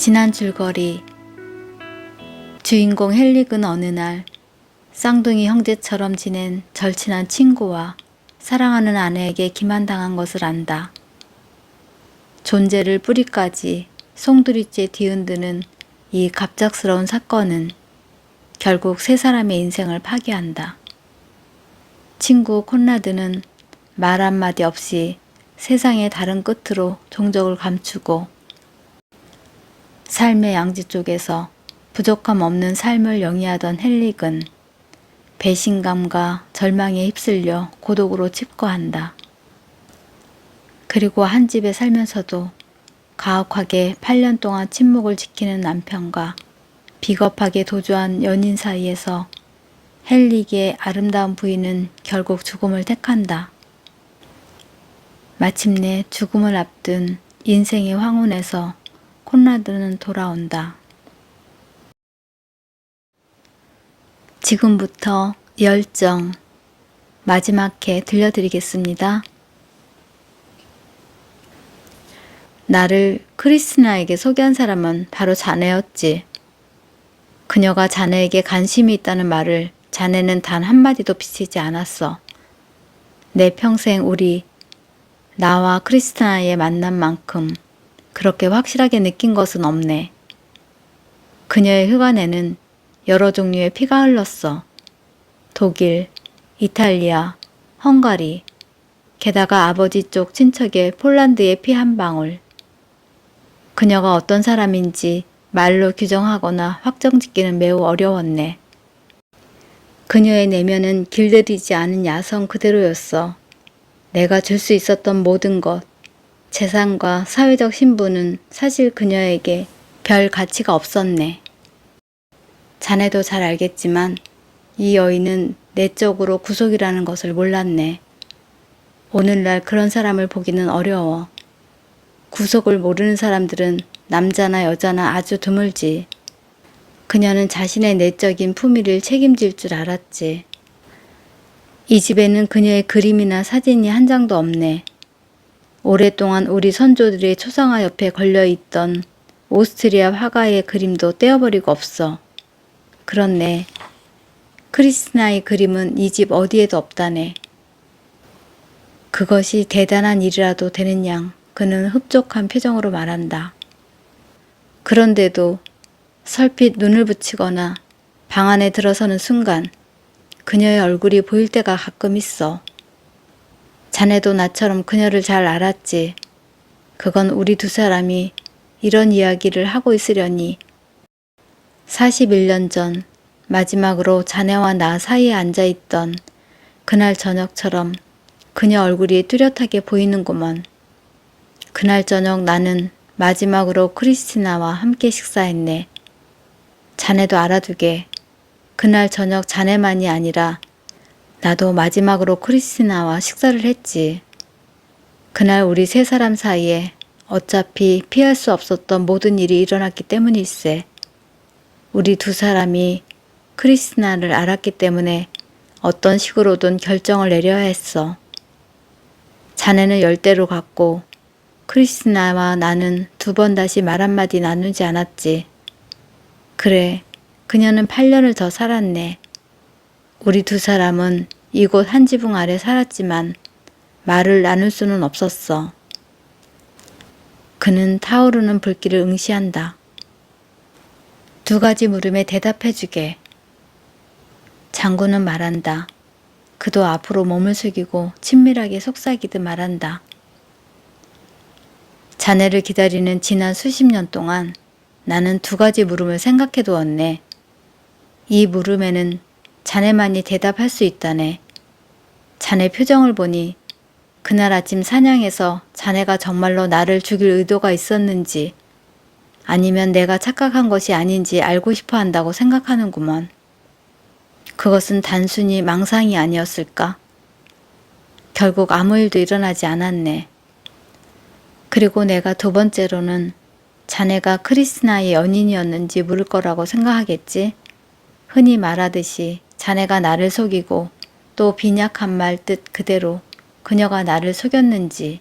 지난 줄거리. 주인공 헨릭은 어느 날 쌍둥이 형제처럼 지낸 절친한 친구와 사랑하는 아내에게 기만당한 것을 안다. 존재를 뿌리까지 송두리째 뒤흔드는 이 갑작스러운 사건은 결국 세 사람의 인생을 파괴한다. 친구 콘라드는 말 한마디 없이 세상의 다른 끝으로 종적을 감추고 삶의 양지 쪽에서 부족함 없는 삶을 영위하던 헨릭은 배신감과 절망에 휩쓸려 고독으로 칩거한다. 그리고 한 집에 살면서도 가혹하게 8년 동안 침묵을 지키는 남편과 비겁하게 도주한 연인 사이에서 헨릭의 아름다운 부인은 결국 죽음을 택한다. 마침내 죽음을 앞둔 인생의 황혼에서 콘라드는 돌아온다. 지금부터 열정 마지막 회 들려드리겠습니다. 나를 크리스티나에게 소개한 사람은 바로 자네였지. 그녀가 자네에게 관심이 있다는 말을 자네는 단 한마디도 비치지 않았어. 내 평생 나와 크리스티나의 만남만큼 그렇게 확실하게 느낀 것은 없네. 그녀의 흑안에는 여러 종류의 피가 흘렀어. 독일, 이탈리아, 헝가리, 게다가 아버지 쪽 친척의 폴란드의 피 한 방울. 그녀가 어떤 사람인지 말로 규정하거나 확정짓기는 매우 어려웠네. 그녀의 내면은 길들이지 않은 야성 그대로였어. 내가 줄 수 있었던 모든 것, 재산과 사회적 신분은 사실 그녀에게 별 가치가 없었네. 자네도 잘 알겠지만 이 여인은 내적으로 구속이라는 것을 몰랐네. 오늘날 그런 사람을 보기는 어려워. 구속을 모르는 사람들은 남자나 여자나 아주 드물지. 그녀는 자신의 내적인 품위를 책임질 줄 알았지. 이 집에는 그녀의 그림이나 사진이 한 장도 없네. 오랫동안 우리 선조들의 초상화 옆에 걸려있던 오스트리아 화가의 그림도 떼어버리고 없어. 그렇네. 크리스티나의 그림은 이 집 어디에도 없다네. 그것이 대단한 일이라도 되는 양 그는 흡족한 표정으로 말한다. 그런데도 설핏 눈을 붙이거나 방 안에 들어서는 순간 그녀의 얼굴이 보일 때가 가끔 있어. 자네도 나처럼 그녀를 잘 알았지. 그건 우리 두 사람이 이런 이야기를 하고 있으려니 41년 전 마지막으로 자네와 나 사이에 앉아있던 그날 저녁처럼 그녀 얼굴이 뚜렷하게 보이는구먼. 그날 저녁 나는 마지막으로 크리스티나와 함께 식사했네. 자네도 알아두게. 그날 저녁 자네만이 아니라 나도 마지막으로 크리스티나와 식사를 했지. 그날 우리 세 사람 사이에 어차피 피할 수 없었던 모든 일이 일어났기 때문일세. 우리 두 사람이 크리스티나를 알았기 때문에 어떤 식으로든 결정을 내려야 했어. 자네는 열대로 갔고 크리스티나와 나는 두 번 다시 말 한마디 나누지 않았지. 그래, 그녀는 8년을 더 살았네. 우리 두 사람은 이곳 한 지붕 아래 살았지만 말을 나눌 수는 없었어. 그는 타오르는 불길을 응시한다. 두 가지 물음에 대답해주게. 장군은 말한다. 그도 앞으로 몸을 숙이고 친밀하게 속삭이듯 말한다. 자네를 기다리는 지난 수십 년 동안 나는 두 가지 물음을 생각해 두었네. 이 물음에는 자네만이 대답할 수 있다네. 자네 표정을 보니 그날 아침 사냥에서 자네가 정말로 나를 죽일 의도가 있었는지 아니면 내가 착각한 것이 아닌지 알고 싶어 한다고 생각하는구먼. 그것은 단순히 망상이 아니었을까? 결국 아무 일도 일어나지 않았네. 그리고 내가 두 번째로는 자네가 크리스티나의 연인이었는지 물을 거라고 생각하겠지? 흔히 말하듯이 자네가 나를 속이고 또 빈약한 말 뜻 그대로 그녀가 나를 속였는지.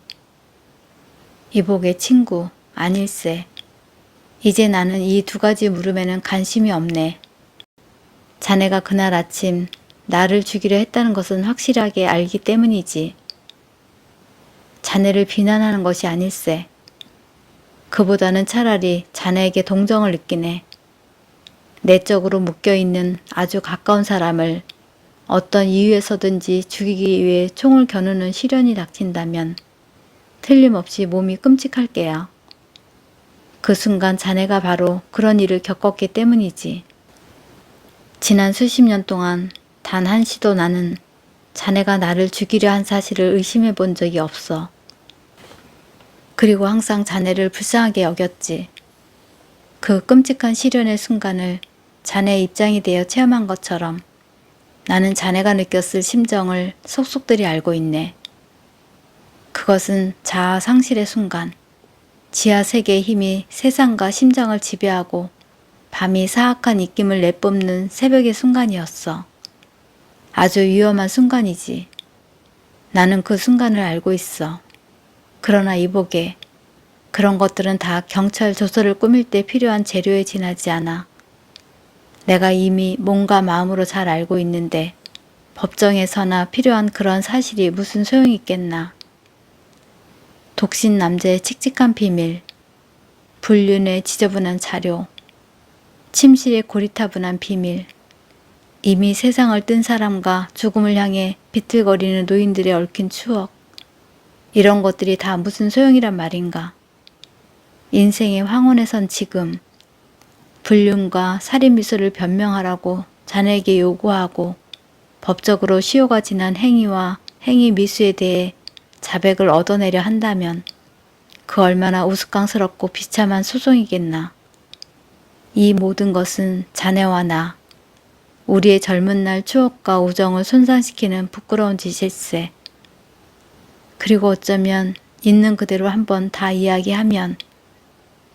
이복의 친구 아닐세. 이제 나는 이 두 가지 물음에는 관심이 없네. 자네가 그날 아침 나를 죽이려 했다는 것은 확실하게 알기 때문이지. 자네를 비난하는 것이 아닐세. 그보다는 차라리 자네에게 동정을 느끼네. 내적으로 묶여있는 아주 가까운 사람을 어떤 이유에서든지 죽이기 위해 총을 겨누는 시련이 닥친다면 틀림없이 몸이 끔찍할 게야. 그 순간 자네가 바로 그런 일을 겪었기 때문이지. 지난 수십 년 동안 단 한시도 나는 자네가 나를 죽이려 한 사실을 의심해 본 적이 없어. 그리고 항상 자네를 불쌍하게 여겼지. 그 끔찍한 시련의 순간을 자네의 입장이 되어 체험한 것처럼 나는 자네가 느꼈을 심정을 속속들이 알고 있네. 그것은 자아 상실의 순간, 지하 세계의 힘이 세상과 심장을 지배하고 밤이 사악한 입김을 내뿜는 새벽의 순간이었어. 아주 위험한 순간이지. 나는 그 순간을 알고 있어. 그러나 이보게, 그런 것들은 다 경찰 조서를 꾸밀 때 필요한 재료에 지나지 않아. 내가 이미 몸과 마음으로 잘 알고 있는데 법정에서나 필요한 그런 사실이 무슨 소용이 있겠나. 독신 남자의 칙칙한 비밀, 불륜의 지저분한 자료, 침실의 고리타분한 비밀, 이미 세상을 뜬 사람과 죽음을 향해 비틀거리는 노인들의 얽힌 추억, 이런 것들이 다 무슨 소용이란 말인가. 인생의 황혼에 선 지금 불륜과 살인미수를 변명하라고 자네에게 요구하고 법적으로 시효가 지난 행위와 행위 미수에 대해 자백을 얻어내려 한다면 그 얼마나 우스꽝스럽고 비참한 소송이겠나. 이 모든 것은 자네와 나, 우리의 젊은 날 추억과 우정을 손상시키는 부끄러운 짓일세. 그리고 어쩌면 있는 그대로 한번 다 이야기하면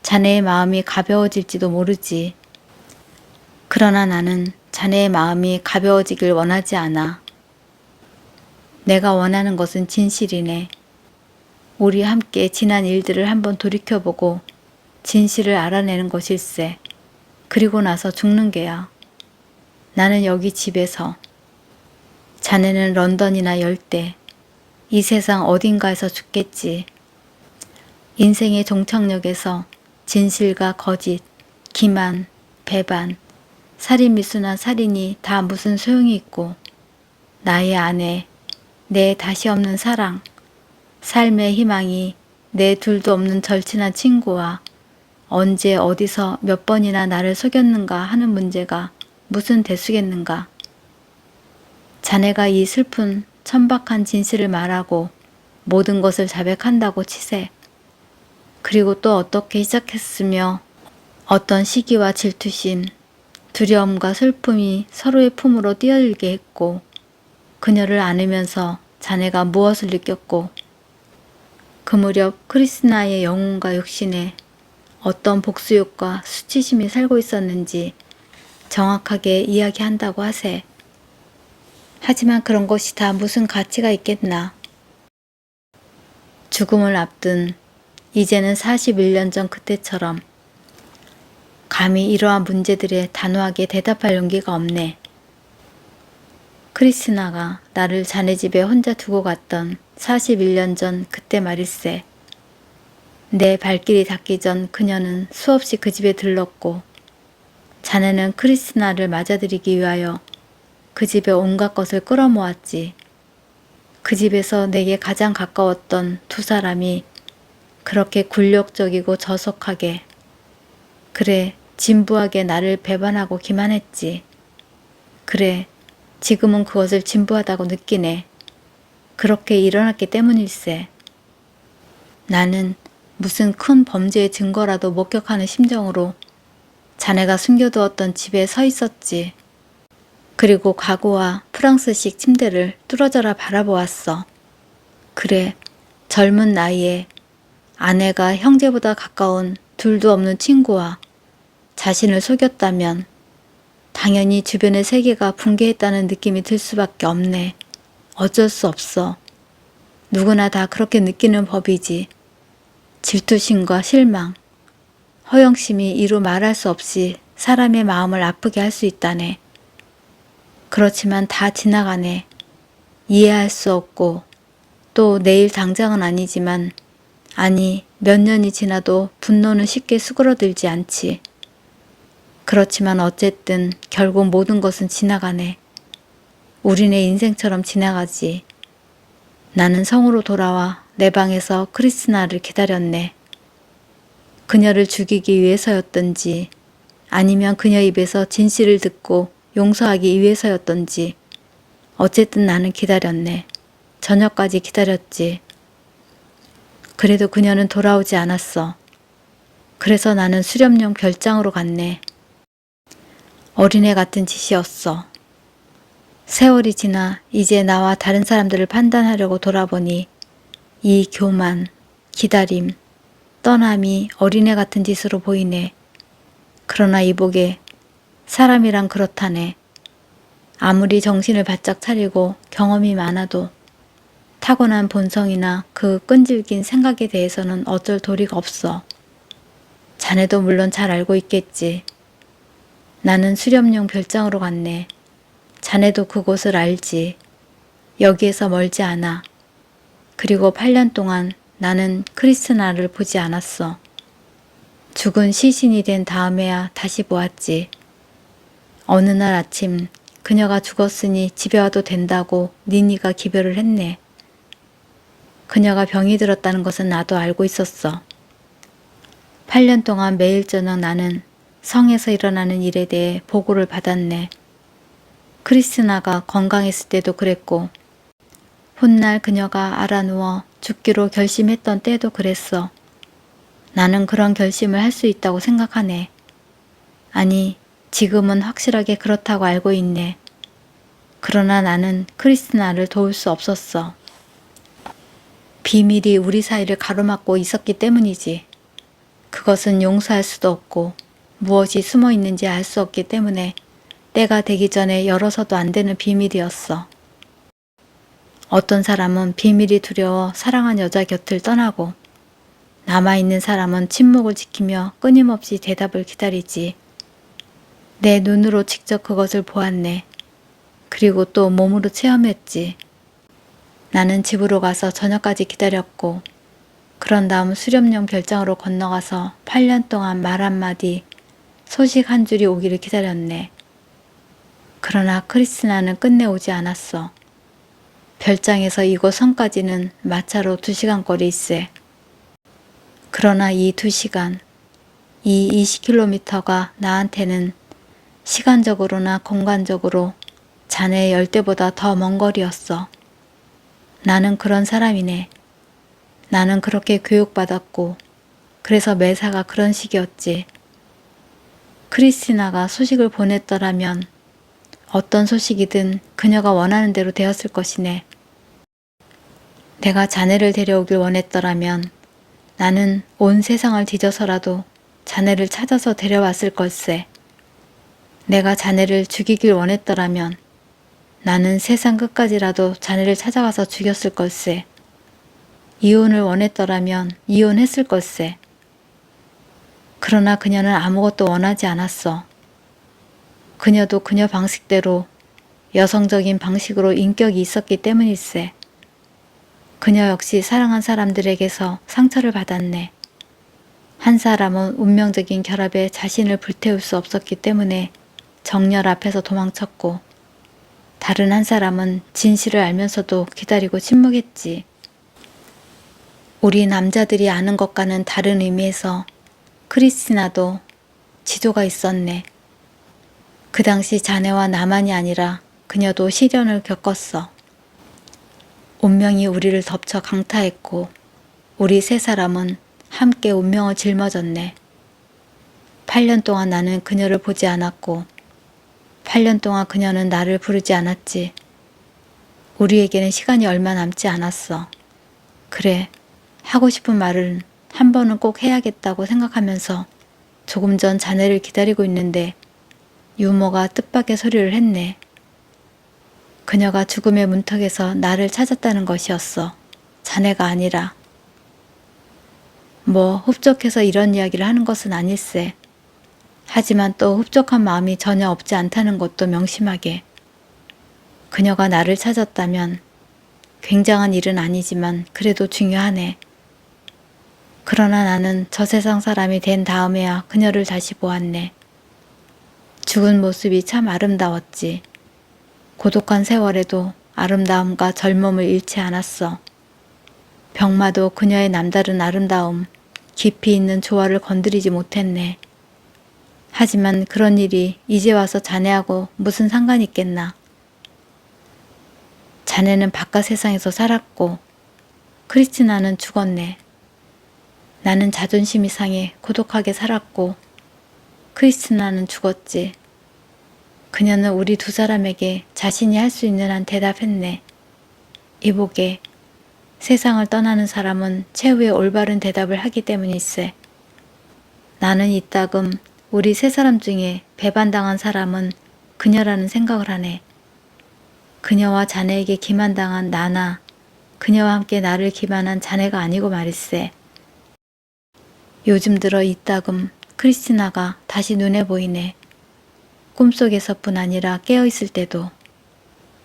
자네의 마음이 가벼워질지도 모르지. 그러나 나는 자네의 마음이 가벼워지길 원하지 않아. 내가 원하는 것은 진실이네. 우리 함께 지난 일들을 한번 돌이켜보고 진실을 알아내는 것일세. 그리고 나서 죽는 게야. 나는 여기 집에서, 자네는 런던이나 열대, 이 세상 어딘가에서 죽겠지. 인생의 종착역에서 진실과 거짓, 기만, 배반, 살인미수나 살인이 다 무슨 소용이 있고 나의 아내, 내 다시 없는 사랑, 삶의 희망이 내 둘도 없는 절친한 친구와 언제 어디서 몇 번이나 나를 속였는가 하는 문제가 무슨 대수겠는가. 자네가 이 슬픈 천박한 진실을 말하고 모든 것을 자백한다고 치세. 그리고 또 어떻게 시작했으며 어떤 시기와 질투심, 두려움과 슬픔이 서로의 품으로 뛰어들게 했고 그녀를 안으면서 자네가 무엇을 느꼈고 그 무렵 크리스나의 영혼과 육신에 어떤 복수욕과 수치심이 살고 있었는지 정확하게 이야기한다고 하세. 하지만 그런 것이 다 무슨 가치가 있겠나. 죽음을 앞둔 이제는 41년 전 그때처럼 감히 이러한 문제들에 단호하게 대답할 용기가 없네. 크리스나가 나를 자네 집에 혼자 두고 갔던 41년 전 그때 말일세. 내 발길이 닿기 전 그녀는 수없이 그 집에 들렀고 자네는 크리스나를 맞아들이기 위하여 그 집에 온갖 것을 끌어모았지. 그 집에서 내게 가장 가까웠던 두 사람이 그렇게 굴욕적이고 저속하게, 그래 진부하게 나를 배반하고 기만했지. 그래 지금은 그것을 진부하다고 느끼네. 그렇게 일어났기 때문일세. 나는 무슨 큰 범죄의 증거라도 목격하는 심정으로 자네가 숨겨두었던 집에 서 있었지. 그리고 가구와 프랑스식 침대를 뚫어져라 바라보았어. 그래, 젊은 나이에 아내가 형제보다 가까운 둘도 없는 친구와 자신을 속였다면 당연히 주변의 세계가 붕괴했다는 느낌이 들 수밖에 없네. 어쩔 수 없어. 누구나 다 그렇게 느끼는 법이지. 질투심과 실망, 허영심이 이루 말할 수 없이 사람의 마음을 아프게 할 수 있다네. 그렇지만 다 지나가네. 이해할 수 없고 또 내일 당장은 아니지만 아니 몇 년이 지나도 분노는 쉽게 수그러들지 않지. 그렇지만 어쨌든 결국 모든 것은 지나가네. 우리네 인생처럼 지나가지. 나는 성으로 돌아와 내 방에서 크리스나를 기다렸네. 그녀를 죽이기 위해서였던지 아니면 그녀 입에서 진실을 듣고 용서하기 위해서였던지 어쨌든 나는 기다렸네. 저녁까지 기다렸지. 그래도 그녀는 돌아오지 않았어. 그래서 나는 수렴용 별장으로 갔네. 어린애 같은 짓이었어. 세월이 지나 이제 나와 다른 사람들을 판단하려고 돌아보니 이 교만, 기다림, 떠남이 어린애 같은 짓으로 보이네. 그러나 이보게 사람이란 그렇다네. 아무리 정신을 바짝 차리고 경험이 많아도 타고난 본성이나 그 끈질긴 생각에 대해서는 어쩔 도리가 없어. 자네도 물론 잘 알고 있겠지. 나는 수렴용 별장으로 갔네. 자네도 그곳을 알지. 여기에서 멀지 않아. 그리고 8년 동안 나는 크리스나를 보지 않았어. 죽은 시신이 된 다음에야 다시 보았지. 어느 날 아침 그녀가 죽었으니 집에 와도 된다고 니니가 기별을 했네. 그녀가 병이 들었다는 것은 나도 알고 있었어. 8년 동안 매일 저녁 나는 성에서 일어나는 일에 대해 보고를 받았네. 크리스나가 건강했을 때도 그랬고 훗날 그녀가 알아누워 죽기로 결심했던 때도 그랬어. 나는 그런 결심을 할 수 있다고 생각하네. 아니, 지금은 확실하게 그렇다고 알고 있네. 그러나 나는 크리스나를 도울 수 없었어. 비밀이 우리 사이를 가로막고 있었기 때문이지. 그것은 용서할 수도 없고 무엇이 숨어 있는지 알 수 없기 때문에 때가 되기 전에 열어서도 안 되는 비밀이었어. 어떤 사람은 비밀이 두려워 사랑한 여자 곁을 떠나고 남아있는 사람은 침묵을 지키며 끊임없이 대답을 기다리지. 내 눈으로 직접 그것을 보았네. 그리고 또 몸으로 체험했지. 나는 집으로 가서 저녁까지 기다렸고 그런 다음 수렴용 별장으로 건너가서 8년 동안 말 한마디, 소식 한 줄이 오기를 기다렸네. 그러나 크리스나는 끝내 오지 않았어. 별장에서 이곳 성까지는 마차로 2시간 거리일세. 그러나 이 2시간, 이 20km가 나한테는 시간적으로나 공간적으로 자네의 열대보다 더 먼 거리였어. 나는 그런 사람이네. 나는 그렇게 교육받았고 그래서 매사가 그런 식이었지. 크리스티나가 소식을 보냈더라면 어떤 소식이든 그녀가 원하는 대로 되었을 것이네. 내가 자네를 데려오길 원했더라면 나는 온 세상을 뒤져서라도 자네를 찾아서 데려왔을 걸세. 내가 자네를 죽이길 원했더라면 나는 세상 끝까지라도 자네를 찾아가서 죽였을 걸세. 이혼을 원했더라면 이혼했을 걸세. 그러나 그녀는 아무것도 원하지 않았어. 그녀도 그녀 방식대로 여성적인 방식으로 인격이 있었기 때문일세. 그녀 역시 사랑한 사람들에게서 상처를 받았네. 한 사람은 운명적인 결합에 자신을 불태울 수 없었기 때문에 정열 앞에서 도망쳤고 다른 한 사람은 진실을 알면서도 기다리고 침묵했지. 우리 남자들이 아는 것과는 다른 의미에서 크리스티나도 지조가 있었네. 그 당시 자네와 나만이 아니라 그녀도 시련을 겪었어. 운명이 우리를 덮쳐 강타했고 우리 세 사람은 함께 운명을 짊어졌네. 8년 동안 나는 그녀를 보지 않았고 8년 동안 그녀는 나를 부르지 않았지. 우리에게는 시간이 얼마 남지 않았어. 그래, 하고 싶은 말은 한 번은 꼭 해야겠다고 생각하면서 조금 전 자네를 기다리고 있는데 유모가 뜻밖의 소리를 했네. 그녀가 죽음의 문턱에서 나를 찾았다는 것이었어. 자네가 아니라. 뭐 흡족해서 이런 이야기를 하는 것은 아닐세. 하지만 또 흡족한 마음이 전혀 없지 않다는 것도 명심하게. 그녀가 나를 찾았다면 굉장한 일은 아니지만 그래도 중요하네. 그러나 나는 저 세상 사람이 된 다음에야 그녀를 다시 보았네. 죽은 모습이 참 아름다웠지. 고독한 세월에도 아름다움과 젊음을 잃지 않았어. 병마도 그녀의 남다른 아름다움, 깊이 있는 조화를 건드리지 못했네. 하지만 그런 일이 이제 와서 자네하고 무슨 상관이 있겠나. 자네는 바깥 세상에서 살았고 크리스티나는 죽었네. 나는 자존심이 상해 고독하게 살았고 크리스티나는 죽었지. 그녀는 우리 두 사람에게 자신이 할 수 있는 한 대답했네. 이보게, 세상을 떠나는 사람은 최후의 올바른 대답을 하기 때문일세. 나는 이따금 우리 세 사람 중에 배반당한 사람은 그녀라는 생각을 하네. 그녀와 자네에게 기만당한 나나 그녀와 함께 나를 기만한 자네가 아니고 말일세. 요즘 들어 이따금 크리스티나가 다시 눈에 보이네. 꿈속에서뿐 아니라 깨어있을 때도.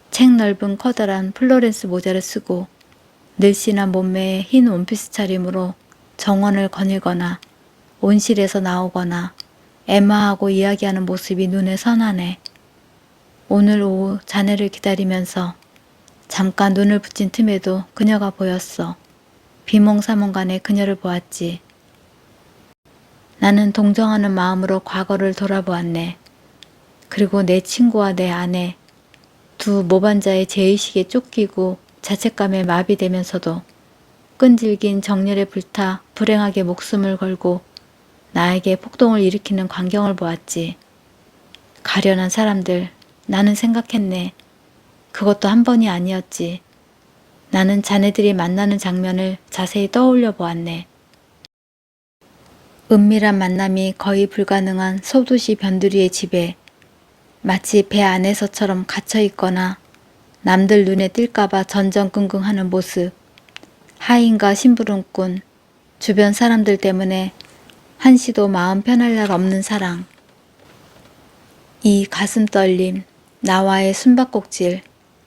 책 넓은 커다란 플로렌스 모자를 쓰고 늘씬한 몸매에 흰 원피스 차림으로 정원을 거닐거나 온실에서 나오거나 애마하고 이야기하는 모습이 눈에 선하네. 오늘 오후 자네를 기다리면서 잠깐 눈을 붙인 틈에도 그녀가 보였어. 비몽사몽간에 그녀를 보았지. 나는 동정하는 마음으로 과거를 돌아보았네. 그리고 내 친구와 내 아내, 두 모반자의 죄의식에 쫓기고 자책감에 마비되면서도 끈질긴 정열에 불타 불행하게 목숨을 걸고 나에게 폭동을 일으키는 광경을 보았지. 가련한 사람들, 나는 생각했네. 그것도 한 번이 아니었지. 나는 자네들이 만나는 장면을 자세히 떠올려 보았네. 은밀한 만남이 거의 불가능한 소도시 변두리의 집에 마치 배 안에서처럼 갇혀있거나 남들 눈에 띌까봐 전전긍긍하는 모습, 하인과 심부름꾼, 주변 사람들 때문에 한시도 마음 편할 날 없는 사랑. 이 가슴 떨림, 나와의 숨바꼭질,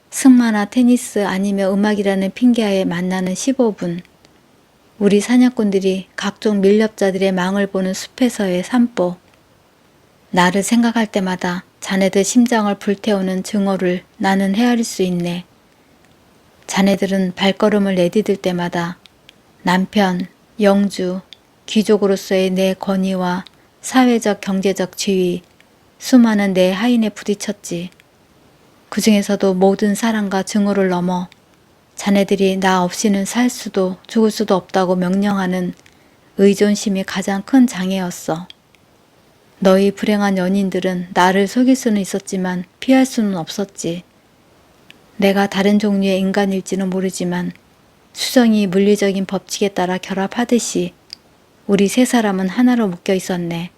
승마나 테니스 아니면 음악이라는 핑계하에 만나는 15분. 우리 사냥꾼들이 각종 밀렵자들의 망을 보는 숲에서의 산보. 나를 생각할 때마다 자네들 심장을 불태우는 증오를 나는 헤아릴 수 있네. 자네들은 발걸음을 내디딜 때마다 남편, 영주, 귀족으로서의 내 권위와 사회적 경제적 지위, 수많은 내 하인에 부딪혔지. 그 중에서도 모든 사랑과 증오를 넘어 자네들이 나 없이는 살 수도 죽을 수도 없다고 명령하는 의존심이 가장 큰 장애였어. 너희 불행한 연인들은 나를 속일 수는 있었지만 피할 수는 없었지. 내가 다른 종류의 인간일지는 모르지만 수정이 물리적인 법칙에 따라 결합하듯이 우리 세 사람은 하나로 묶여 있었네.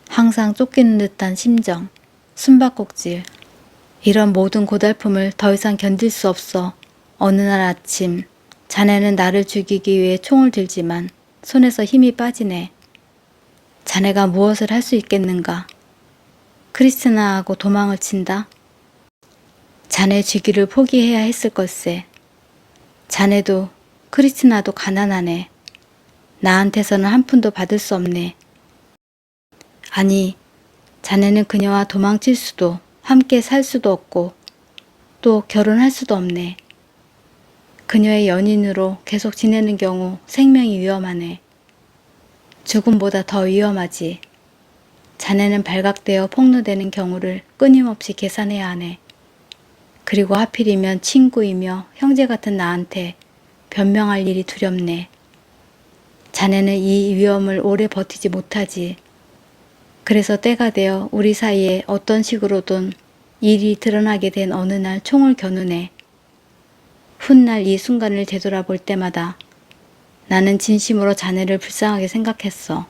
항상 쫓기는 듯한 심정, 숨바꼭질, 이런 모든 고달픔을 더 이상 견딜 수 없어 어느 날 아침 자네는 나를 죽이기 위해 총을 들지만 손에서 힘이 빠지네. 자네가 무엇을 할 수 있겠는가? 크리스티나하고 도망을 친다? 자네 주기를 포기해야 했을 걸세. 자네도 크리스티나도 가난하네. 나한테서는 한 푼도 받을 수 없네. 아니, 자네는 그녀와 도망칠 수도 함께 살 수도 없고 또 결혼할 수도 없네. 그녀의 연인으로 계속 지내는 경우 생명이 위험하네. 죽음보다 더 위험하지. 자네는 발각되어 폭로되는 경우를 끊임없이 계산해야 하네. 그리고 하필이면 친구이며 형제 같은 나한테 변명할 일이 두렵네. 자네는 이 위험을 오래 버티지 못하지. 그래서 때가 되어 우리 사이에 어떤 식으로든 일이 드러나게 된 어느 날 총을 겨누네. 훗날 이 순간을 되돌아볼 때마다 나는 진심으로 자네를 불쌍하게 생각했어.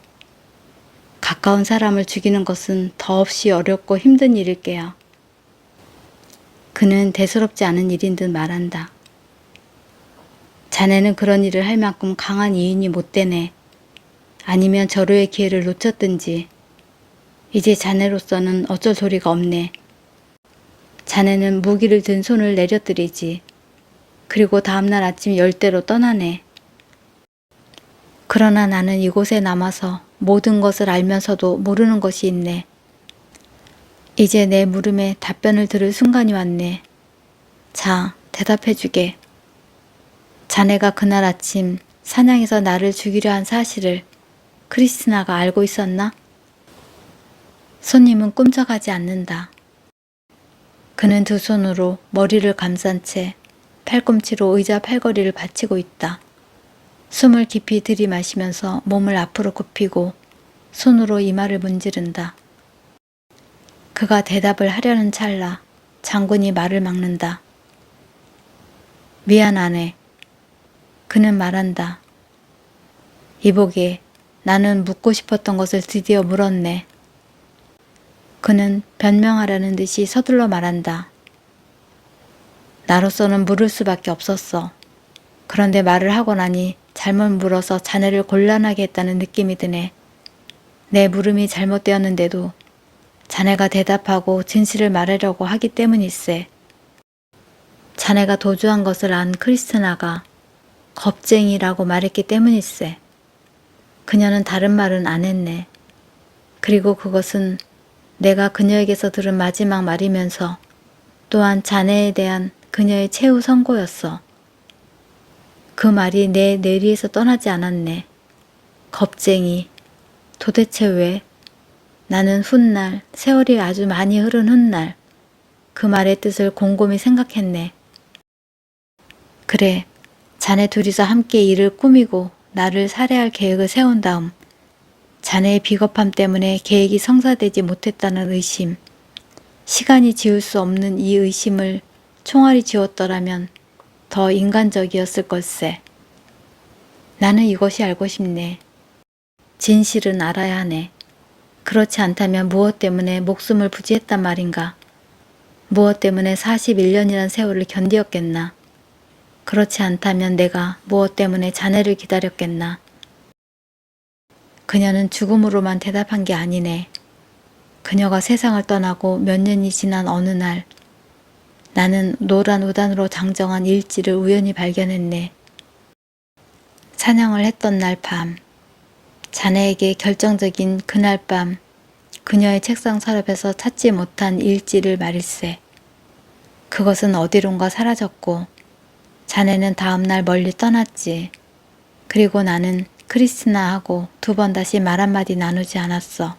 가까운 사람을 죽이는 것은 더없이 어렵고 힘든 일일 게야. 그는 대수롭지 않은 일인 듯 말한다. 자네는 그런 일을 할 만큼 강한 이인이 못 되네. 아니면 절호의 기회를 놓쳤든지 이제 자네로서는 어쩔 소리가 없네. 자네는 무기를 든 손을 내려뜨리지. 그리고 다음날 아침 열대로 떠나네. 그러나 나는 이곳에 남아서 모든 것을 알면서도 모르는 것이 있네. 이제 내 물음에 답변을 들을 순간이 왔네. 자, 대답해주게. 자네가 그날 아침 사냥에서 나를 죽이려 한 사실을 크리스티나가 알고 있었나? 손님은 꿈쩍하지 않는다. 그는 두 손으로 머리를 감싼 채 팔꿈치로 의자 팔걸이를 받치고 있다. 숨을 깊이 들이마시면서 몸을 앞으로 굽히고 손으로 이마를 문지른다. 그가 대답을 하려는 찰나 장군이 말을 막는다. 미안하네. 그는 말한다. 이보게, 나는 묻고 싶었던 것을 드디어 물었네. 그는 변명하려는 듯이 서둘러 말한다. 나로서는 물을 수밖에 없었어. 그런데 말을 하고 나니 잘못 물어서 자네를 곤란하게 했다는 느낌이 드네. 내 물음이 잘못되었는데도 자네가 대답하고 진실을 말하려고 하기 때문일세. 자네가 도주한 것을 안 크리스티나가 겁쟁이라고 말했기 때문일세. 그녀는 다른 말은 안 했네. 그리고 그것은 내가 그녀에게서 들은 마지막 말이면서 또한 자네에 대한 그녀의 최후 선고였어. 그 말이 내 뇌리에서 떠나지 않았네. 겁쟁이. 도대체 왜? 나는 훗날, 세월이 아주 많이 흐른 훗날 그 말의 뜻을 곰곰이 생각했네. 그래, 자네 둘이서 함께 일을 꾸미고 나를 살해할 계획을 세운 다음 자네의 비겁함 때문에 계획이 성사되지 못했다는 의심, 시간이 지울 수 없는 이 의심을 총알이 지웠더라면 더 인간적이었을 걸세. 나는 이것이 알고 싶네. 진실은 알아야 하네. 그렇지 않다면 무엇 때문에 목숨을 부지했단 말인가? 무엇 때문에 41년이란 세월을 견디었겠나? 그렇지 않다면 내가 무엇 때문에 자네를 기다렸겠나? 그녀는 죽음으로만 대답한 게 아니네. 그녀가 세상을 떠나고 몇 년이 지난 어느 날 나는 노란 우단으로 장정한 일지를 우연히 발견했네. 사냥을 했던 날 밤, 자네에게 결정적인 그날 밤 그녀의 책상 서랍에서 찾지 못한 일지를 말일세. 그것은 어디론가 사라졌고 자네는 다음날 멀리 떠났지. 그리고 나는 크리스티나하고 두 번 다시 말 한마디 나누지 않았어.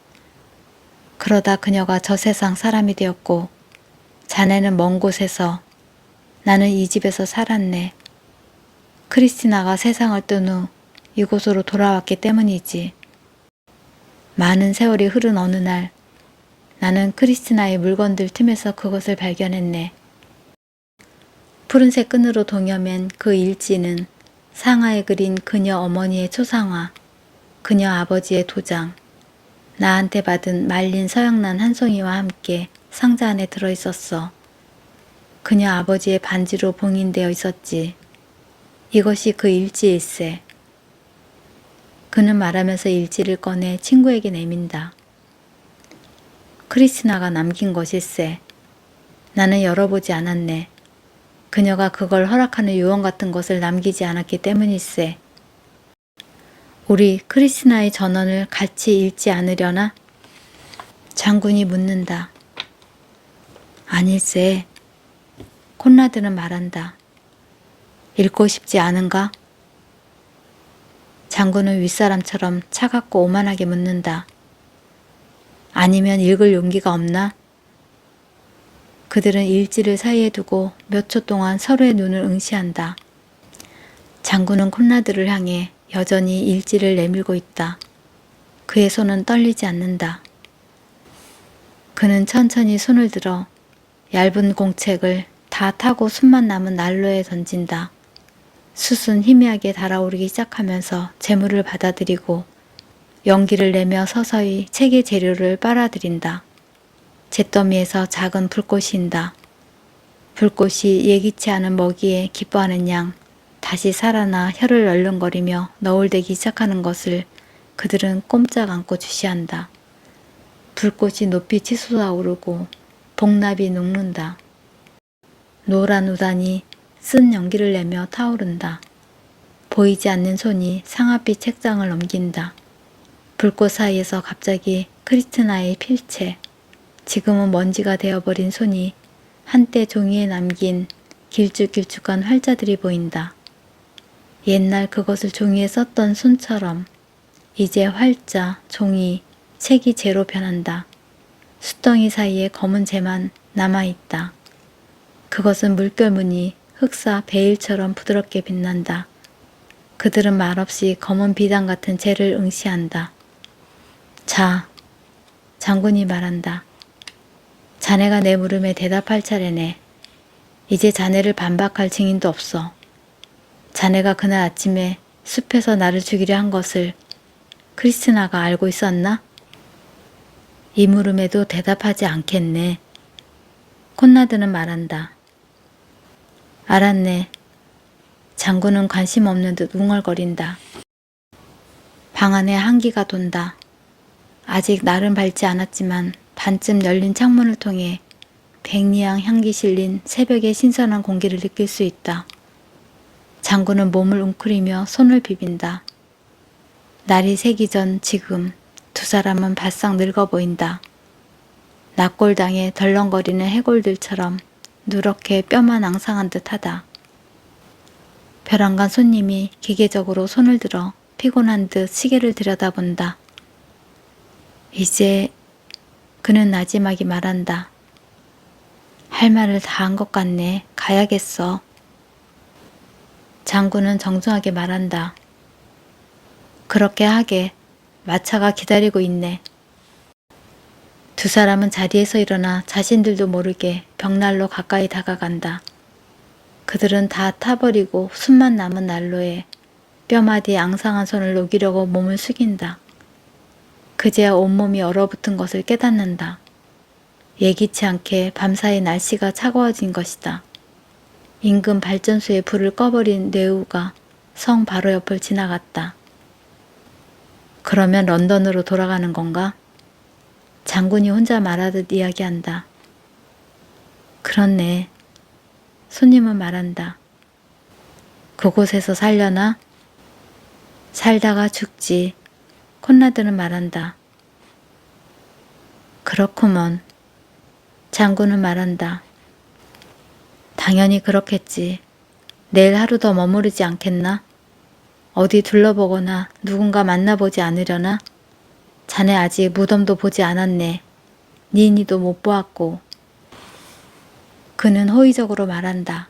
그러다 그녀가 저 세상 사람이 되었고 자네는 먼 곳에서, 나는 이 집에서 살았네. 크리스티나가 세상을 뜬 후 이곳으로 돌아왔기 때문이지. 많은 세월이 흐른 어느 날 나는 크리스티나의 물건들 틈에서 그것을 발견했네. 푸른색 끈으로 동여맨 그 일지는 상하에 그린 그녀 어머니의 초상화, 그녀 아버지의 도장, 나한테 받은 말린 서양란 한 송이와 함께 상자 안에 들어있었어. 그녀 아버지의 반지로 봉인되어 있었지. 이것이 그 일지일세. 그는 말하면서 일지를 꺼내 친구에게 내민다. 크리스티나가 남긴 것일세. 나는 열어보지 않았네. 그녀가 그걸 허락하는 요원 같은 것을 남기지 않았기 때문일세. 우리 크리스티나의 전원을 같이 읽지 않으려나? 장군이 묻는다. 아닐세. 콘라드는 말한다. 읽고 싶지 않은가? 장군은 윗사람처럼 차갑고 오만하게 묻는다. 아니면 읽을 용기가 없나? 그들은 일지를 사이에 두고 몇 초 동안 서로의 눈을 응시한다. 장군은 콘라드를 향해 여전히 일지를 내밀고 있다. 그의 손은 떨리지 않는다. 그는 천천히 손을 들어 얇은 공책을 다 타고 숨만 남은 난로에 던진다. 숯은 희미하게 달아오르기 시작하면서 재물을 받아들이고 연기를 내며 서서히 책의 재료를 빨아들인다. 잿더미에서 작은 불꽃이 인다. 불꽃이 예기치 않은 먹이에 기뻐하는 양 다시 살아나 혀를 얼른거리며 너울대기 시작하는 것을 그들은 꼼짝 않고 주시한다. 불꽃이 높이 치솟아오르고 복납이 녹는다. 노란 우단이 쓴 연기를 내며 타오른다. 보이지 않는 손이 상아빛 책장을 넘긴다. 불꽃 사이에서 갑자기 크리스티나의 필체, 지금은 먼지가 되어버린 손이 한때 종이에 남긴 길쭉길쭉한 활자들이 보인다. 옛날 그것을 종이에 썼던 손처럼 이제 활자, 종이, 책이 재로 변한다. 숫덩이 사이에 검은 재만 남아있다. 그것은 물결무늬 흑사 베일처럼 부드럽게 빛난다. 그들은 말없이 검은 비단 같은 재를 응시한다. 자, 장군이 말한다. 자네가 내 물음에 대답할 차례네. 이제 자네를 반박할 증인도 없어. 자네가 그날 아침에 숲에서 나를 죽이려 한 것을 크리스티나가 알고 있었나? 이 물음에도 대답하지 않겠네. 콘라드는 말한다. 알았네. 장군은 관심 없는 듯 웅얼거린다. 방 안에 한기가 돈다. 아직 날은 밝지 않았지만 반쯤 열린 창문을 통해 백리향 향기 실린 새벽의 신선한 공기를 느낄 수 있다. 장군은 몸을 웅크리며 손을 비빈다. 날이 새기 전 지금 두 사람은 바싹 늙어 보인다. 납골당에 덜렁거리는 해골들처럼 누렇게 뼈만 앙상한 듯하다. 벼랑간 손님이 기계적으로 손을 들어 피곤한 듯 시계를 들여다본다. 이제 그는 나지막이 말한다. 할 말을 다 한 것 같네. 가야겠어. 장군은 정중하게 말한다. 그렇게 하게. 마차가 기다리고 있네. 두 사람은 자리에서 일어나 자신들도 모르게 벽난로 가까이 다가간다. 그들은 다 타버리고 숨만 남은 난로에 뼈마디에 앙상한 손을 녹이려고 몸을 숙인다. 그제야 온몸이 얼어붙은 것을 깨닫는다. 예기치 않게 밤사이 날씨가 차가워진 것이다. 인근 발전소의 불을 꺼버린 뇌우가 성 바로 옆을 지나갔다. 그러면 런던으로 돌아가는 건가? 장군이 혼자 말하듯 이야기한다. 그렇네. 손님은 말한다. 그곳에서 살려나? 살다가 죽지. 콘라드는 말한다. 그렇구먼. 장군은 말한다. 당연히 그렇겠지. 내일 하루 더 머무르지 않겠나? 어디 둘러보거나 누군가 만나보지 않으려나? 자네 아직 무덤도 보지 않았네. 니니도 못 보았고. 그는 호의적으로 말한다.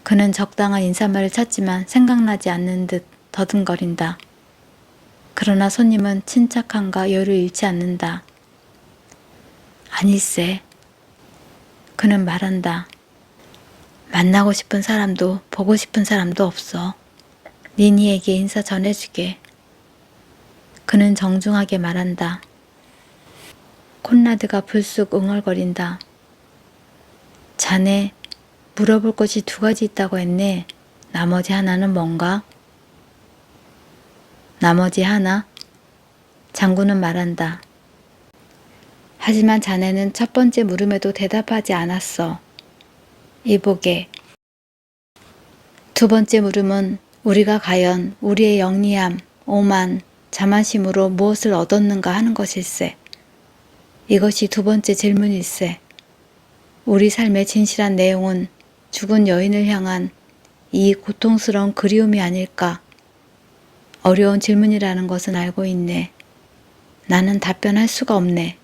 그는 적당한 인사말을 찾지만 생각나지 않는 듯 더듬거린다. 그러나 손님은 침착함과 여유를 잃지 않는다. 아니세. 그는 말한다. 만나고 싶은 사람도 보고 싶은 사람도 없어. 니니에게 인사 전해주게. 그는 정중하게 말한다. 콘라드가 불쑥 웅얼거린다. 자네 물어볼 것이 두 가지 있다고 했네. 나머지 하나는 뭔가? 나머지 하나? 장군은 말한다. 하지만 자네는 첫 번째 물음에도 대답하지 않았어. 이보게. 두 번째 물음은 우리가 과연 우리의 영리함, 오만, 자만심으로 무엇을 얻었는가 하는 것일세. 이것이 두 번째 질문일세. 우리 삶의 진실한 내용은 죽은 여인을 향한 이 고통스러운 그리움이 아닐까. 어려운 질문이라는 것은 알고 있네. 나는 답변할 수가 없네.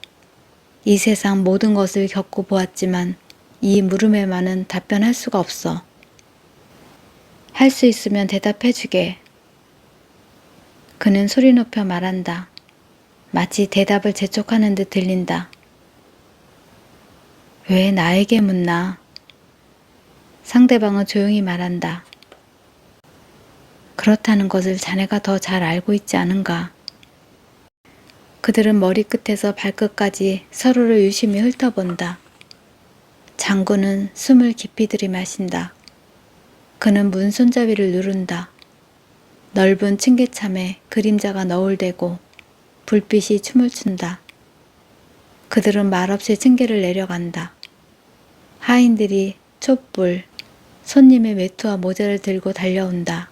이 세상 모든 것을 겪고 보았지만 이 물음에만은 답변할 수가 없어. 할 수 있으면 대답해 주게. 그는 소리 높여 말한다. 마치 대답을 재촉하는 듯 들린다. 왜 나에게 묻나? 상대방은 조용히 말한다. 그렇다는 것을 자네가 더 잘 알고 있지 않은가? 그들은 머리끝에서 발끝까지 서로를 유심히 훑어본다. 장군은 숨을 깊이 들이마신다. 그는 문 손잡이를 누른다. 넓은 층계참에 그림자가 너울대고 불빛이 춤을 춘다. 그들은 말없이 층계를 내려간다. 하인들이 촛불, 손님의 외투와 모자를 들고 달려온다.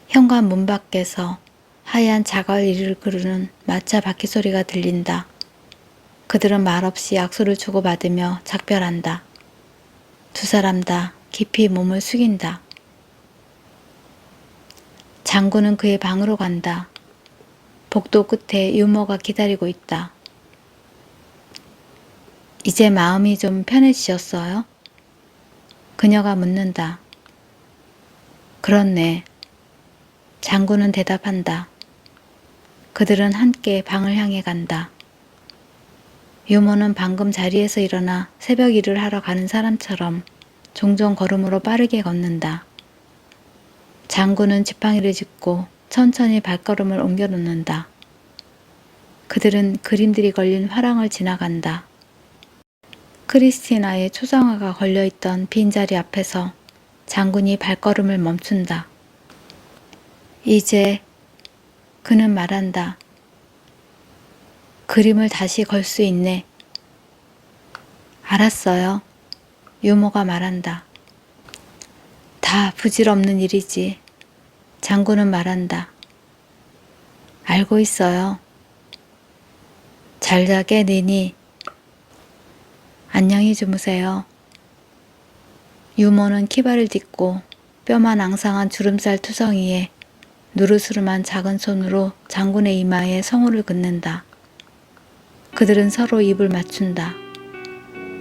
현관 문 밖에서 하얀 자갈 이를 그르는 마차 바퀴 소리가 들린다. 그들은 말없이 약수를 주고받으며 작별한다. 두 사람 다 깊이 몸을 숙인다. 장군은 그의 방으로 간다. 복도 끝에 유모가 기다리고 있다. 이제 마음이 좀 편해지셨어요? 그녀가 묻는다. 그렇네. 장군은 대답한다. 그들은 함께 방을 향해 간다. 유모는 방금 자리에서 일어나 새벽 일을 하러 가는 사람처럼 종종 걸음으로 빠르게 걷는다. 장군은 지팡이를 짚고 천천히 발걸음을 옮겨 놓는다. 그들은 그림들이 걸린 화랑을 지나간다. 크리스티나의 초상화가 걸려있던 빈자리 앞에서 장군이 발걸음을 멈춘다. 이제 그는 말한다. 그림을 다시 걸 수 있네. 알았어요. 유모가 말한다. 다 부질없는 일이지. 장군은 말한다. 알고 있어요. 잘 자게 니니. 안녕히 주무세요. 유모는 키발을 딛고 뼈만 앙상한 주름살 투성이에 누르스름한 작은 손으로 장군의 이마에 성호를 긋는다. 그들은 서로 입을 맞춘다.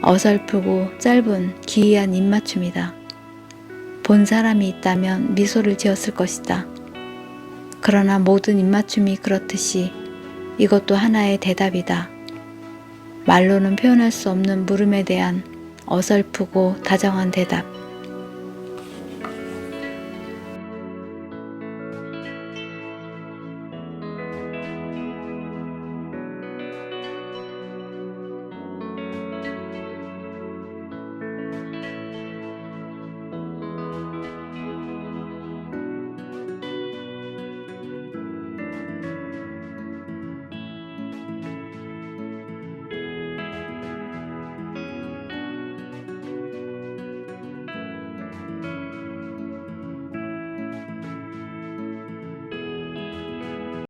어설프고 짧은 기이한 입맞춤이다. 본 사람이 있다면 미소를 지었을 것이다. 그러나 모든 입맞춤이 그렇듯이 이것도 하나의 대답이다. 말로는 표현할 수 없는 물음에 대한 어설프고 다정한 대답.